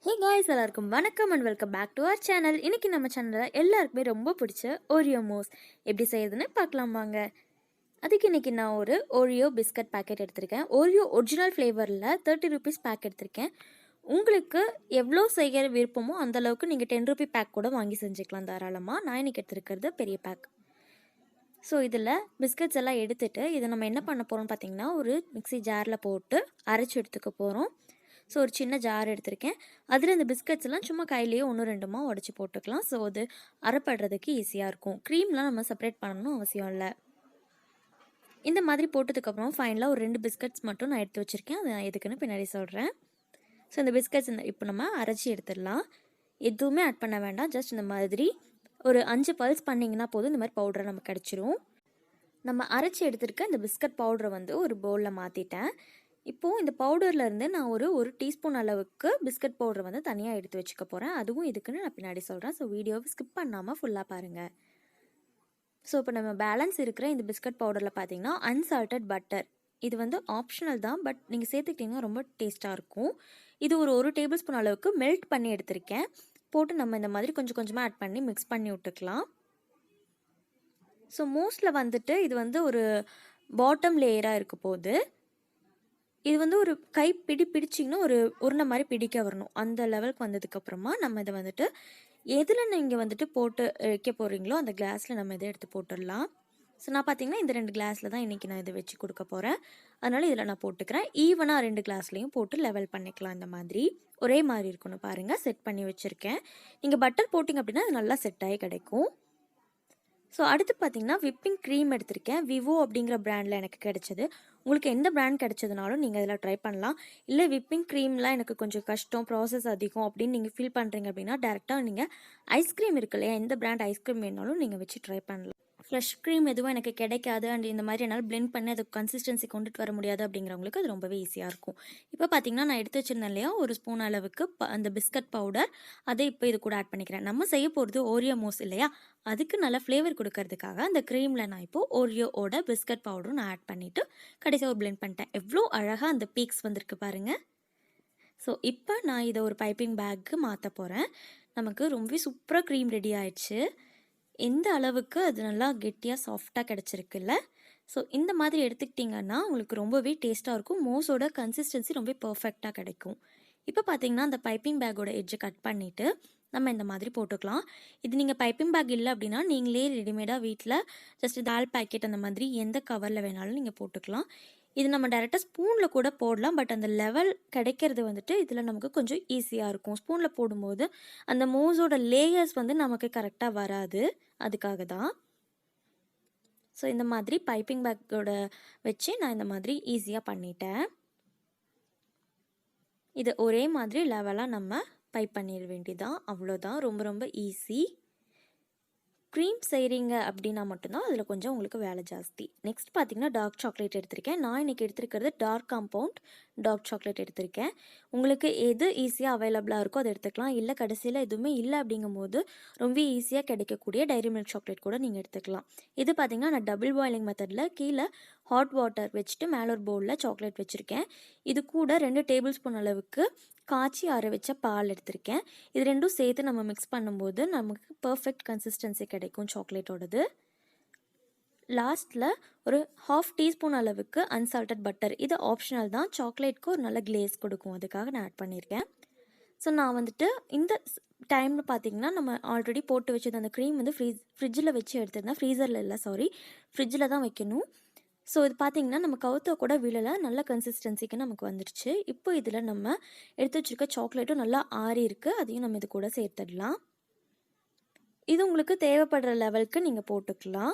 ஹே guys, எல்லாருக்கும் வணக்கம் and welcome back to our channel. இன்றைக்கி நம்ம சேனலில் எல்லாருக்குமே ரொம்ப பிடிச்ச ஓரியோ மோஸ் எப்படி செய்யுதுன்னு பார்க்கலாம் வாங்க. அதுக்கு இன்றைக்கி நான் ஒரு ஓரியோ பிஸ்கட் பேக்கெட் எடுத்திருக்கேன். ஓரியோ ஒரிஜினல் ஃப்ளேவரில் 30 ருபீஸ் பேக் எடுத்திருக்கேன். உங்களுக்கு எவ்வளோ செய்கிற விருப்பமோ அந்தளவுக்கு நீங்கள் 10 ருபி பேக் கூட வாங்கி செஞ்சுக்கலாம் தாராளமாக. நான் இன்றைக்கி எடுத்துருக்கிறது பெரிய பேக். ஸோ இதில் பிஸ்கட்ஸ் எல்லாம் எடுத்துகிட்டு இதை நம்ம என்ன பண்ண போகிறோம்னு பார்த்திங்கன்னா, ஒரு மிக்ஸி ஜாரில் போட்டு அரைச்சி எடுத்துக்க போகிறோம். ஸோ ஒரு சின்ன ஜார் எடுத்திருக்கேன். அதில் இந்த பிஸ்கட்ஸ் எல்லாம் சும்மா கையிலேயே 1-2 உடச்சி போட்டுக்கலாம். ஸோ அது அரைப்படுறதுக்கு ஈஸியாக இருக்கும். க்ரீம்லாம் நம்ம செப்பரேட் பண்ணணும் அவசியம் இல்லை. இந்த மாதிரி போட்டதுக்கப்புறம் ஃபைனலாக ஒரு 2 பிஸ்கட்ஸ் மட்டும் நான் எடுத்து வச்சுருக்கேன். அது நான் எதுக்குன்னு பின்னாடி சொல்கிறேன். ஸோ இந்த பிஸ்கட்ஸ் இப்போ நம்ம அரைச்சி எடுத்துடலாம். எதுவுமே ஆட் பண்ண வேண்டாம். ஜஸ்ட் இந்த மாதிரி ஒரு 5 பல்ஸ் பண்ணிங்கன்னா போதும். இந்த மாதிரி பவுடரை நமக்கு கிடச்சிரும். நம்ம அரைச்சி எடுத்துருக்க இந்த பிஸ்கட் பவுடரை வந்து ஒரு பவுலில் மாற்றிட்டேன். இப்போது இந்த பவுடர்லேருந்து நான் ஒரு டீஸ்பூன் அளவுக்கு பிஸ்கட் பவுடரை வந்து தனியாக எடுத்து வச்சுக்க போகிறேன். அதுவும் இதுக்குன்னு நான் பின்னாடி சொல்கிறேன். ஸோ வீடியோவை ஸ்கிப் பண்ணாமல் ஃபுல்லாக பாருங்கள். ஸோ இப்போ நம்ம பேலன்ஸ் இருக்கிற இந்த பிஸ்கட் பவுடரில் பார்த்தீங்கன்னா அன்சால்டட் பட்டர், இது வந்து ஆப்ஷனல் தான், பட் நீங்கள் சேர்த்துக்கிட்டிங்கன்னா ரொம்ப டேஸ்ட்டாக இருக்கும். இது ஒரு டேபிள் ஸ்பூன் அளவுக்கு மெல்ட் பண்ணி எடுத்திருக்கேன். போட்டு நம்ம இந்த மாதிரி கொஞ்சம் கொஞ்சமாக ஆட் பண்ணி மிக்ஸ் பண்ணி விட்டுக்கலாம். ஸோ மோஸ்ட்டில் வந்துட்டு இது வந்து ஒரு பாட்டம் லேயராக இருக்க போகுது. இது வந்து ஒரு கை பிடிச்சிங்கன்னா ஒரு உருண்டை மாதிரி பிடிக்க வரணும். அந்த லெவலுக்கு வந்ததுக்கப்புறமா நம்ம இதை வந்துட்டு எதில் நீங்கள் வந்துட்டு போட்டு வைக்க போகிறீங்களோ அந்த கிளாஸில் நம்ம இதை எடுத்து போட்டுடலாம். ஸோ நான் பார்த்தீங்கன்னா இந்த 2 கிளாஸில் தான் இன்றைக்கி நான் இதை வச்சு கொடுக்க போகிறேன். அதனால் இதில் நான் போட்டுக்கிறேன். ஈவனாக 2 கிளாஸ்லேயும் போட்டு லெவல் பண்ணிக்கலாம். இந்த மாதிரி ஒரே மாதிரி இருக்கணும் பாருங்கள். செட் பண்ணி வச்சுருக்கேன். நீங்கள் பட்டர் போட்டிங்க அப்படின்னா அது நல்லா செட் ஆகி கிடைக்கும். ஸோ அடுத்து பார்த்தீங்கன்னா விப்பிங் க்ரீம் எடுத்திருக்கேன். விவோ அப்படிங்கிற பிராண்டில் எனக்கு கிடைச்சது. உங்களுக்கு எந்த பிராண்ட் கிடைச்சதுனாலும் நீங்கள் அதில் ட்ரை பண்ணலாம். இல்லை விப்பிங் க்ரீம்லாம் எனக்கு கொஞ்சம் கஷ்டம், ப்ராசஸ் அதிகம் அப்படின்னு நீங்கள் ஃபீல் பண்ணுறீங்க அப்படின்னா டேரெக்டாக நீங்கள் ஐஸ்கிரீம் இருக்கு இல்லையா, எந்த பிராண்ட் ஐஸ்கிரீம் வேணாலும் நீங்கள் வச்சு ட்ரை பண்ணலாம். ஃப்ரெஷ் க்ரீம் எதுவும் எனக்கு கிடைக்காது அண்ட் இந்த மாதிரி என்னால் பிளெண்ட் பண்ணி அது கன்சிஸ்டன்சி கொண்டுட்டு வர முடியாது அப்படிங்கிறவங்களுக்கு அது ரொம்பவே ஈஸியாக இருக்கும். இப்போ பார்த்தீங்கன்னா நான் எடுத்து வச்சுருந்தேன் இல்லையா, ஒரு ஸ்பூன் அளவுக்கு அந்த பிஸ்கட் பவுடர், அதை இப்போ இது கூட ஆட் பண்ணிக்கிறேன். நம்ம செய்ய போகிறது ஓரியோ மோஸ் இல்லையா, அதுக்கு நல்ல ஃப்ளேவர் கொடுக்கறதுக்காக அந்த க்ரீமில் நான் இப்போது ஓரியோவோட பிஸ்கட் பவுடரும் நான் ஆட் பண்ணிவிட்டு கடைசியாக ஒரு பிளெண்ட் பண்ணிட்டேன். எவ்வளோ அழகாக அந்த பீக்ஸ் வந்திருக்கு பாருங்கள். ஸோ இப்போ நான் இதை ஒரு பைப்பிங் பேக்கு மாற்ற போகிறேன். நமக்கு ரொம்பவே சூப்பராக க்ரீம் ரெடி ஆயிடுச்சு. எந்த அளவுக்கு அது நல்லா கெட்டியாக சாஃப்டாக கிடச்சிருக்குல்ல. ஸோ இந்த மாதிரி எடுத்துக்கிட்டிங்கன்னா உங்களுக்கு ரொம்பவே டேஸ்ட்டாக இருக்கும். மோஸோட கன்சிஸ்டன்சி ரொம்ப பர்ஃபெக்டாக கிடைக்கும். இப்போ பார்த்தீங்கன்னா அந்த பைப்பிங் பேக்கோட எட்ஜை கட் பண்ணிவிட்டு நம்ம இந்த மாதிரி போட்டுக்கலாம். இது நீங்கள் பைப்பிங் பேக் இல்லை அப்படின்னா நீங்களே ரெடிமேடாக வீட்டில் ஜஸ்ட் தால் பேக்கெட் அந்த மாதிரி எந்த கவரில் வேணாலும் நீங்கள் போட்டுக்கலாம். இது நம்ம டேரெக்டாக ஸ்பூனில் கூட போடலாம். பட் அந்த லெவல் கிடைக்கிறது வந்துட்டு இதில் நமக்கு கொஞ்சம் ஈஸியாக இருக்கும். ஸ்பூனில் போடும்போது அந்த மோஸோட லேயர்ஸ் வந்து நமக்கு கரெக்டாக வராது. அதுக்காக தான். ஸோ இந்த மாதிரி பைப்பிங் பேக்கோட வச்சு நான் இந்த மாதிரி ஈஸியாக பண்ணிட்டேன். இது ஒரே மாதிரி லெவலாக நம்ம பைப் பண்ணிட வேண்டியதான். அவ்வளோதான். ரொம்ப ரொம்ப ஈஸி. க்ரீம் செய்கிறீங்க அப்படின்னா மட்டும்தான் அதில் கொஞ்சம் உங்களுக்கு வேலை ஜாஸ்தி. நெக்ஸ்ட் பார்த்தீங்கன்னா டார்க் சாக்லேட் எடுத்திருக்கேன். நான் இன்றைக்கி எடுத்துருக்கிறது டார்க் காம்பவுண்ட் டார்க் சாக்லேட் எடுத்திருக்கேன். உங்களுக்கு எது ஈஸியாக அவைலபிளாக இருக்கோ அதை எடுத்துக்கலாம். இல்லை கடைசியில் எதுவுமே இல்லை அப்படிங்கும்போது ரொம்ப ஈஸியாக கிடைக்கக்கூடிய டைரி மில்க் சாக்லேட் கூட நீங்கள் எடுத்துக்கலாம். இது பார்த்திங்கன்னா நான் டபுள் பாயிலிங் மெத்தடில் கீழே ஹாட் வாட்டர் வச்சுட்டு மேலே ஒரு பவுலில் சாக்லேட் வச்சுருக்கேன். இது கூட 2 டேபிள் ஸ்பூன் அளவுக்கு காய்ச்சி ஆற வச்ச பால் எடுத்திருக்கேன். இது ரெண்டும் சேர்த்து நம்ம மிக்ஸ் பண்ணும்போது நமக்கு பர்ஃபெக்ட் கன்சிஸ்டன்சி கிடைக்கும் சாக்லேட்டோடது. லாஸ்ட்டில் ஒரு 1/2 டீஸ்பூன் அளவுக்கு அன்சால்டட் பட்டர், இது ஆப்ஷனல் தான். சாக்லேட்க்கு ஒரு நல்ல கிளேஸ் கொடுக்கும், அதுக்காக நான் ஆட் பண்ணியிருக்கேன். ஸோ நான் வந்துட்டு இந்த டைமில் பார்த்திங்கன்னா நம்ம ஆல்ரெடி போட்டு வச்சது அந்த க்ரீம் வந்து ஃப்ரிட்ஜில் வச்சு எடுத்துருந்தேன். ஃப்ரீசரில் இல்லை, சாரி, ஃப்ரிட்ஜில் தான் வைக்கணும். ஸோ இது பார்த்திங்கன்னா நம்ம கவுத்த கூட விழலை, நல்ல கன்சிஸ்டன்சிக்கு நமக்கு வந்துடுச்சு. இப்போ இதில் நம்ம எடுத்து வச்சுருக்க சாக்லேட்டும் நல்லா ஆறி இருக்குது, அதையும் நம்ம இது கூட சேர்த்துடலாம். இது உங்களுக்கு தேவைப்படுற லெவலுக்கு நீங்கள் போட்டுக்கலாம்.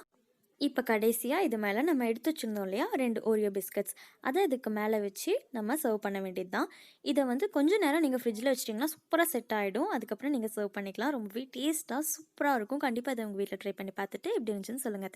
இப்போ கடைசியாக இது மேலே நம்ம எடுத்து வச்சுருந்தோம் இல்லையா 2 ஓரியோ பிஸ்கட்ஸ், அதை இதுக்கு மேலே வச்சு நம்ம சர்வ் பண்ண வேண்டியது தான். இதை வந்து கொஞ்சம் நேரம் நீங்கள் ஃப்ரிட்ஜில் வச்சிட்டிங்கன்னா சூப்பராக செட் ஆகிடும். அதுக்கப்புறம் நீங்கள் சர்வ் பண்ணிக்கலாம். ரொம்பவே டேஸ்ட்டாக சூப்பராக இருக்கும். கண்டிப்பாக இதை உங்கள் வீட்டில் ட்ரை பண்ணி பார்த்துட்டு எப்படி இருந்துச்சுன்னு சொல்லுங்கள்.